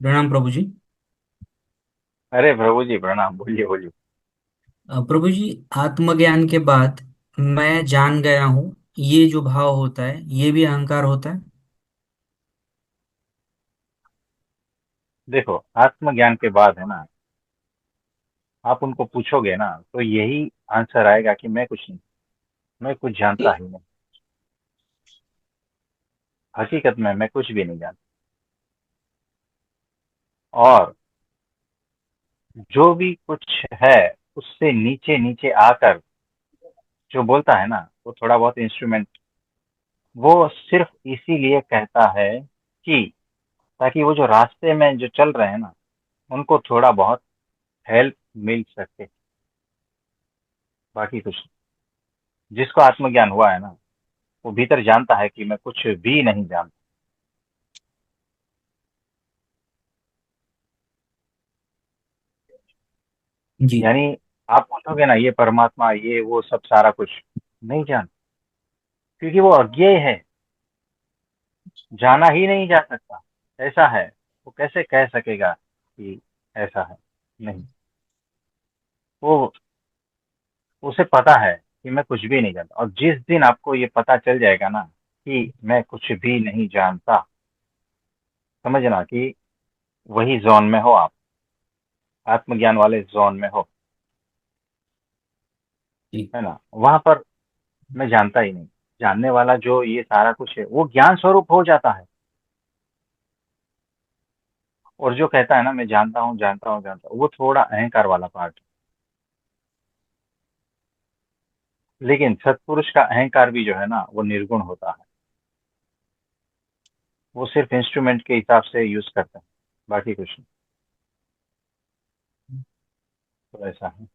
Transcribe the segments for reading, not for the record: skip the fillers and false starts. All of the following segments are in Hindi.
प्रणाम प्रभु जी। अरे प्रभु जी प्रणाम। बोलिए बोलिए। प्रभु जी, आत्मज्ञान के बाद मैं जान गया हूँ, ये जो भाव होता है ये भी अहंकार होता है। देखो, आत्मज्ञान के बाद है ना, आप उनको पूछोगे ना तो यही आंसर आएगा कि मैं कुछ नहीं, मैं कुछ जानता ही नहीं। हकीकत में मैं कुछ भी नहीं जानता। और जो भी कुछ है उससे नीचे नीचे आकर जो बोलता है ना, वो थोड़ा बहुत इंस्ट्रूमेंट, वो सिर्फ इसीलिए कहता है कि ताकि वो जो रास्ते में जो चल रहे हैं ना, उनको थोड़ा बहुत हेल्प मिल सके। बाकी कुछ नहीं। जिसको आत्मज्ञान हुआ है ना, वो भीतर जानता है कि मैं कुछ भी नहीं जानता। जी। यानी आप पूछोगे ना, ये परमात्मा ये वो सब सारा कुछ नहीं जान, क्योंकि वो अज्ञेय है। जाना ही नहीं जा सकता। ऐसा है, वो कैसे कह सकेगा कि ऐसा है? नहीं। वो, उसे पता है कि मैं कुछ भी नहीं जानता। और जिस दिन आपको ये पता चल जाएगा ना कि मैं कुछ भी नहीं जानता, समझना कि वही जोन में हो आप, आत्मज्ञान वाले जोन में हो। जी। है ना? वहां पर मैं जानता ही नहीं, जानने वाला जो ये सारा कुछ है वो ज्ञान स्वरूप हो जाता है। और जो कहता है ना मैं जानता हूँ जानता हूँ जानता हूँ, वो थोड़ा अहंकार वाला पार्ट है। लेकिन सत्पुरुष का अहंकार भी जो है ना, वो निर्गुण होता है। वो सिर्फ इंस्ट्रूमेंट के हिसाब से यूज करते हैं, बाकी कुछ नहीं। तो ऐसा है।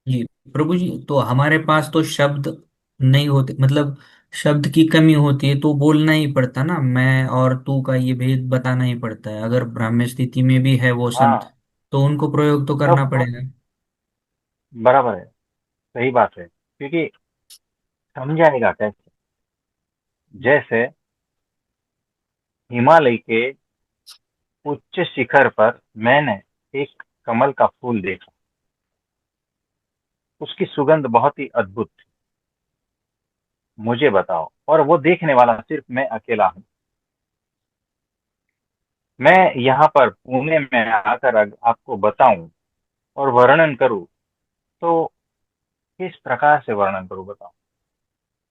जी प्रभु जी, तो हमारे पास तो शब्द नहीं होते, मतलब शब्द की कमी होती है तो बोलना ही पड़ता ना, मैं और तू का ये भेद बताना ही पड़ता है। अगर ब्राह्म्य स्थिति में भी है वो संत, हाँ, तो उनको प्रयोग तो करना सब कुछ पड़ेगा। बराबर है। सही बात है, क्योंकि समझाएगा कैसे? जैसे हिमालय के उच्च शिखर पर मैंने एक कमल का फूल देखा। उसकी सुगंध बहुत ही अद्भुत थी। मुझे बताओ, और वो देखने वाला सिर्फ मैं अकेला हूँ। मैं यहाँ पर पुणे में आकर आपको बताऊं और वर्णन करूं, तो किस प्रकार से वर्णन करूं बताओ?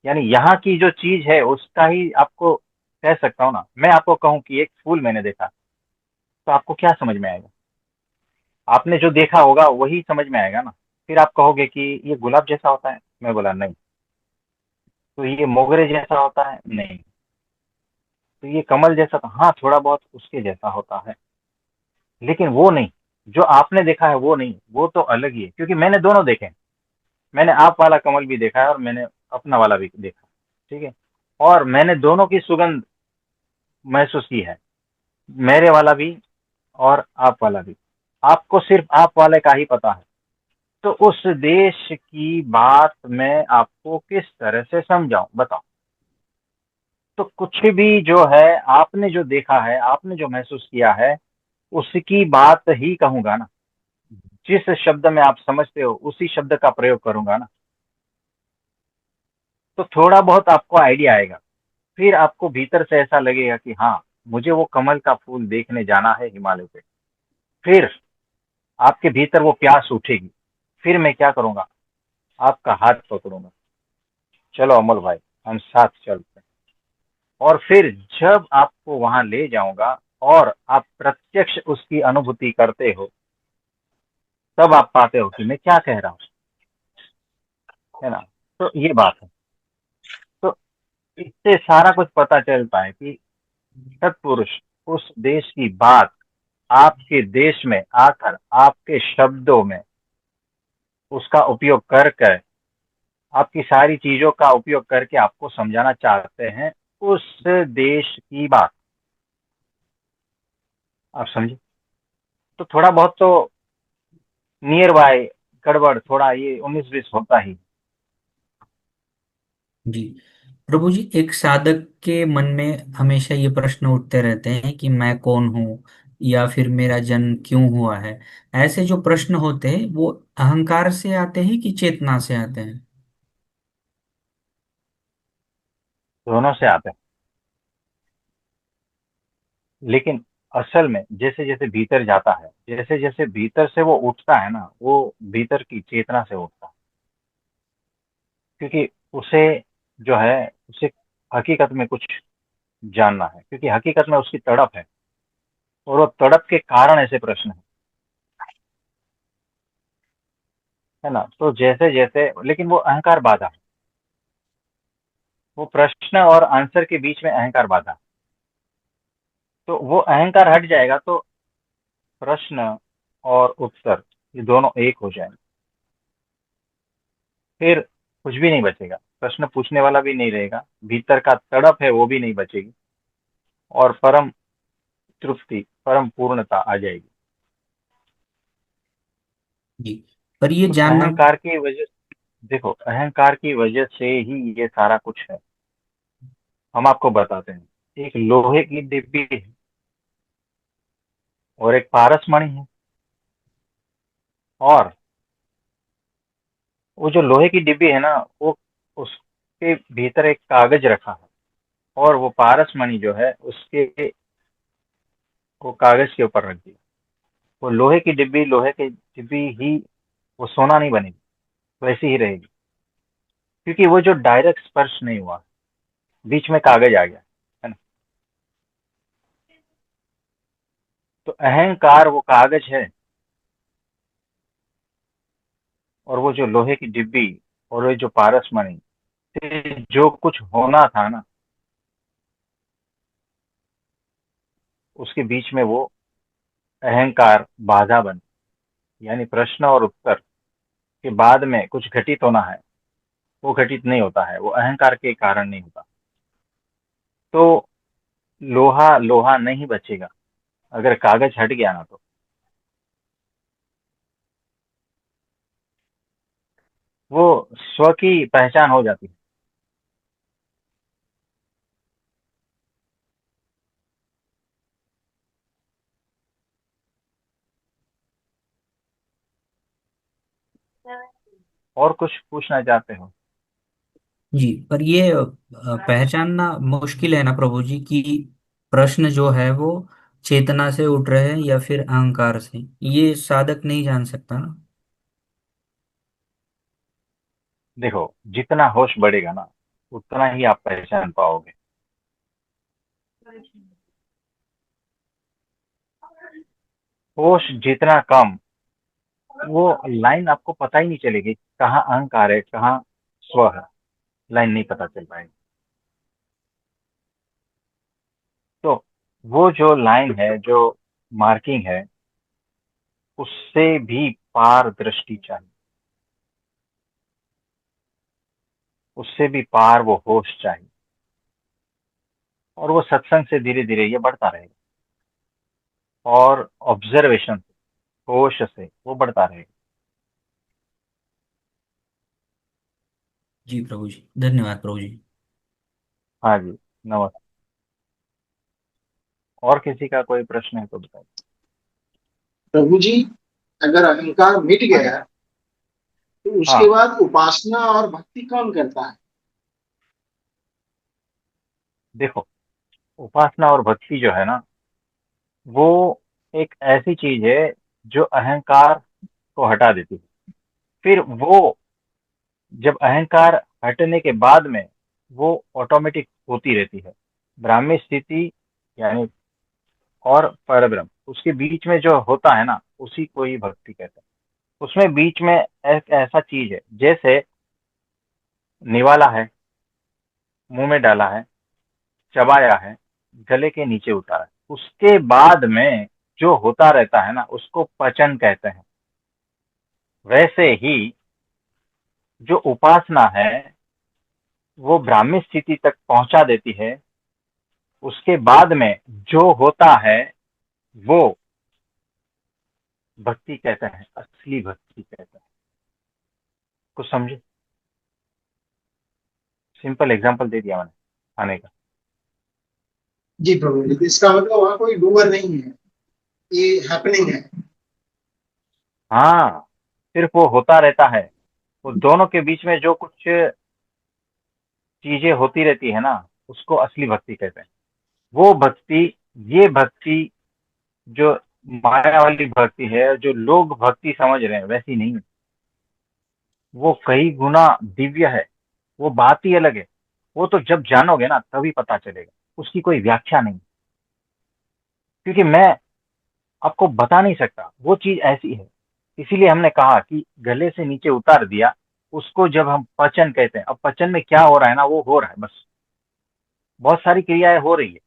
यानी यहाँ की जो चीज है उसका ही आपको कह सकता हूँ ना। मैं आपको कहूँ कि एक फूल मैंने देखा, तो आपको क्या समझ में आएगा? आपने जो देखा होगा वही समझ में आएगा ना। फिर आप कहोगे कि ये गुलाब जैसा होता है, मैं बोला नहीं। तो ये मोगरे जैसा होता है, नहीं। तो ये कमल जैसा, तो हाँ थोड़ा बहुत उसके जैसा होता है। लेकिन वो नहीं, जो आपने देखा है वो नहीं, वो तो अलग ही है, क्योंकि मैंने दोनों देखे हैं। मैंने आप वाला कमल भी देखा है और मैंने अपना वाला भी देखा। ठीक है। और मैंने दोनों की सुगंध महसूस की है, मेरे वाला भी और आप वाला भी। आपको सिर्फ आप वाले का ही पता है। तो उस देश की बात मैं आपको किस तरह से समझाऊं बताओ? तो कुछ भी जो है, आपने जो देखा है, आपने जो महसूस किया है, उसकी बात ही कहूंगा ना। जिस शब्द में आप समझते हो उसी शब्द का प्रयोग करूंगा ना। तो थोड़ा बहुत आपको आइडिया आएगा। फिर आपको भीतर से ऐसा लगेगा कि हाँ, मुझे वो कमल का फूल देखने जाना है हिमालय पे। फिर आपके भीतर वो प्यास उठेगी। फिर मैं क्या करूंगा? आपका हाथ पकड़ूंगा, चलो अमल भाई, हम साथ चलते हैं। और फिर जब आपको वहां ले जाऊंगा और आप प्रत्यक्ष उसकी अनुभूति करते हो, तब आप पाते हो कि मैं क्या कह रहा हूँ। है ना? तो ये बात है। तो इससे सारा कुछ पता चलता है कि सत्पुरुष उस देश की बात आपके देश में आकर आपके शब्दों में उसका उपयोग कर कर, आपकी सारी चीजों का उपयोग करके आपको समझाना चाहते हैं उस देश की बात। आप समझे? तो थोड़ा बहुत तो नियर बाय गड़बड़, थोड़ा ये 19-20 होता ही। जी प्रभु जी, एक साधक के मन में हमेशा ये प्रश्न उठते रहते हैं कि मैं कौन हूँ, या फिर मेरा जन्म क्यों हुआ है। ऐसे जो प्रश्न होते हैं वो अहंकार से आते हैं कि चेतना से आते हैं? दोनों से आते हैं। लेकिन असल में जैसे जैसे भीतर जाता है, जैसे जैसे भीतर से वो उठता है ना, वो भीतर की चेतना से उठता है। क्योंकि उसे जो है, उसे हकीकत में कुछ जानना है, क्योंकि हकीकत में उसकी तड़प है, और वो तड़प के कारण ऐसे प्रश्न है ना। तो जैसे जैसे, लेकिन वो अहंकार बाधा है। वो प्रश्न और आंसर के बीच में अहंकार बाधा है। तो वो अहंकार हट जाएगा तो प्रश्न और उत्तर, ये दोनों एक हो जाएंगे। फिर कुछ भी नहीं बचेगा, प्रश्न पूछने वाला भी नहीं रहेगा, भीतर का तड़प है वो भी नहीं बचेगी, और परम तृप्ति, परम पूर्णता आ जाएगी। जी। पर ये उस जानना। अहंकार की वजह, देखो अहंकार की वजह से ही ये सारा कुछ है। हम आपको बताते हैं, एक लोहे की डिब्बी है और एक पारसमणि है, और वो जो लोहे की डिब्बी है ना, वो उसके भीतर एक कागज रखा है, और वो पारसमणि जो है उसके, वो कागज के ऊपर रख दिया। वो लोहे की डिब्बी, लोहे की डिब्बी ही, वो सोना नहीं बनेगी, वैसी ही रहेगी। क्योंकि वो जो डायरेक्ट स्पर्श नहीं हुआ, बीच में कागज आ गया, है ना। तो अहंकार वो कागज है, और वो जो लोहे की डिब्बी और वो जो पारसमणि से जो कुछ होना था ना, उसके बीच में वो अहंकार बाधा बन, यानी प्रश्न और उत्तर के बाद में कुछ घटित होना है, वो घटित नहीं होता है, वो अहंकार के कारण नहीं होता। तो लोहा लोहा नहीं बचेगा अगर कागज हट गया ना, तो वो स्व की पहचान हो जाती है। और कुछ पूछना चाहते हो? जी, पर ये पहचानना मुश्किल है ना प्रभु जी कि प्रश्न जो है वो चेतना से उठ रहे हैं या फिर अहंकार से। ये साधक नहीं जान सकता ना। देखो, जितना होश बढ़ेगा ना, उतना ही आप पहचान पाओगे। होश जितना कम, वो लाइन आपको पता ही नहीं चलेगी, कहाँ अहंकार है कहाँ स्व है, लाइन नहीं पता चल पाएगी। तो वो जो लाइन है, जो मार्किंग है, उससे भी पार दृष्टि चाहिए, उससे भी पार वो होश चाहिए। और वो सत्संग से धीरे धीरे ये बढ़ता रहेगा, और ऑब्जर्वेशन से, होश से वो बढ़ता रहेगा। जी प्रभु जी, धन्यवाद प्रभु जी। हाँ जी, नमस्ते। और किसी का कोई प्रश्न है तो बताइए। प्रभु जी, अगर अहंकार मिट हाँ जी। गया तो उसके हाँ, बाद उपासना और भक्ति कौन करता है? देखो, उपासना और भक्ति जो है ना, वो एक ऐसी चीज है जो अहंकार को हटा देती है। फिर वो, जब अहंकार हटने के बाद में, वो ऑटोमेटिक होती रहती है। ब्राह्मी स्थिति, यानी, और परब्रह्म, उसके बीच में जो होता है ना, उसी को ही भक्ति कहते हैं। उसमें बीच में एक ऐसा चीज है, जैसे निवाला है, मुंह में डाला है, चबाया है, गले के नीचे उतारा है, उसके बाद में जो होता रहता है ना, उसको पचन कहते हैं। वैसे ही जो उपासना है, वो ब्राह्मी स्थिति तक पहुंचा देती है। उसके बाद में जो होता है, वो भक्ति कहते हैं, असली भक्ति कहते हैं। कुछ समझे? सिंपल एग्जांपल दे दिया मैंने खाने का। जी प्रभु जी, इसका मतलब वहां कोई डूबर नहीं है। ये हैपनिंग है। हाँ, सिर्फ वो होता रहता है। वो दोनों के बीच में जो कुछ चीजें होती रहती है ना, उसको असली भक्ति कहते हैं। वो भक्ति, ये भक्ति जो माया वाली भक्ति है, जो लोग भक्ति समझ रहे हैं, वैसी नहीं है। वो कई गुना दिव्य है। वो बात ही अलग है। वो तो जब जानोगे ना तभी पता चलेगा। उसकी कोई व्याख्या नहीं, क्योंकि मैं आपको बता नहीं सकता। वो चीज ऐसी है। इसीलिए हमने कहा कि गले से नीचे उतार दिया। उसको जब हम पचन कहते हैं, अब पचन में क्या हो रहा है ना, वो हो रहा है बस। बहुत सारी क्रियाएं हो रही है,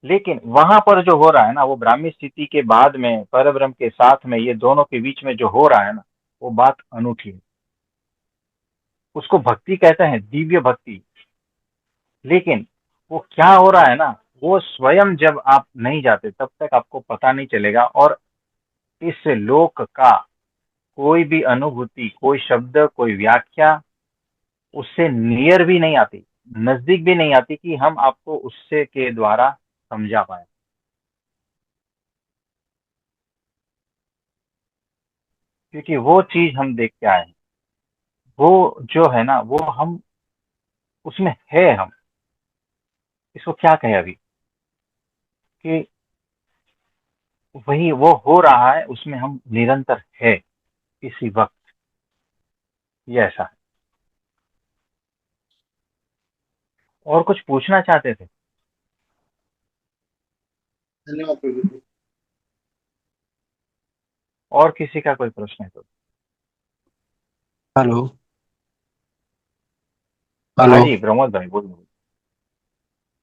लेकिन वहां पर जो हो रहा है ना, वो ब्राह्मी स्थिति के बाद में परब्रह्म के साथ में ये दोनों के बीच में जो हो रहा है ना, वो बात अनूठी है। उसको भक्ति कहते हैं, दिव्य भक्ति। लेकिन वो क्या हो रहा है ना, वो स्वयं जब आप नहीं जाते तब तक आपको पता नहीं चलेगा। और इस लोक का कोई भी अनुभूति, कोई शब्द, कोई व्याख्या उससे नियर भी नहीं आती, नजदीक भी नहीं आती, कि हम आपको उससे के द्वारा समझा पाए। क्योंकि वो चीज हम देख के आए हैं। वो जो है ना, वो हम उसमें है। हम इसको क्या कहें अभी, कि वही वो हो रहा है, उसमें हम निरंतर है इसी वक्त। ये ऐसा है। और कुछ पूछना चाहते थे? धन्यवाद प्रभु जी। और किसी का कोई प्रश्न है तो? हेलो। हाँ हेलो। जी, प्रमोद भाई बोलिए।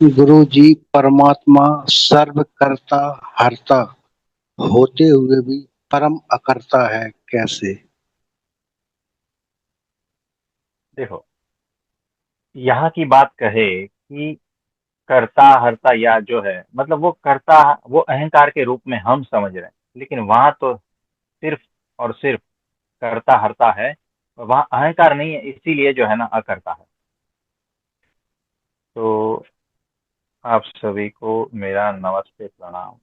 गुरु जी, परमात्मा सर्व करता हरता होते हुए भी परम अकर्ता है, कैसे? देखो, यहाँ की बात कहे कि कर्ता हरता, या जो है मतलब वो कर्ता, वो अहंकार के रूप में हम समझ रहे हैं, लेकिन वहां तो सिर्फ और सिर्फ कर्ता हरता है। वहां अहंकार नहीं है, इसीलिए जो है ना अकर्ता है। तो आप सभी को मेरा नमस्ते, प्रणाम।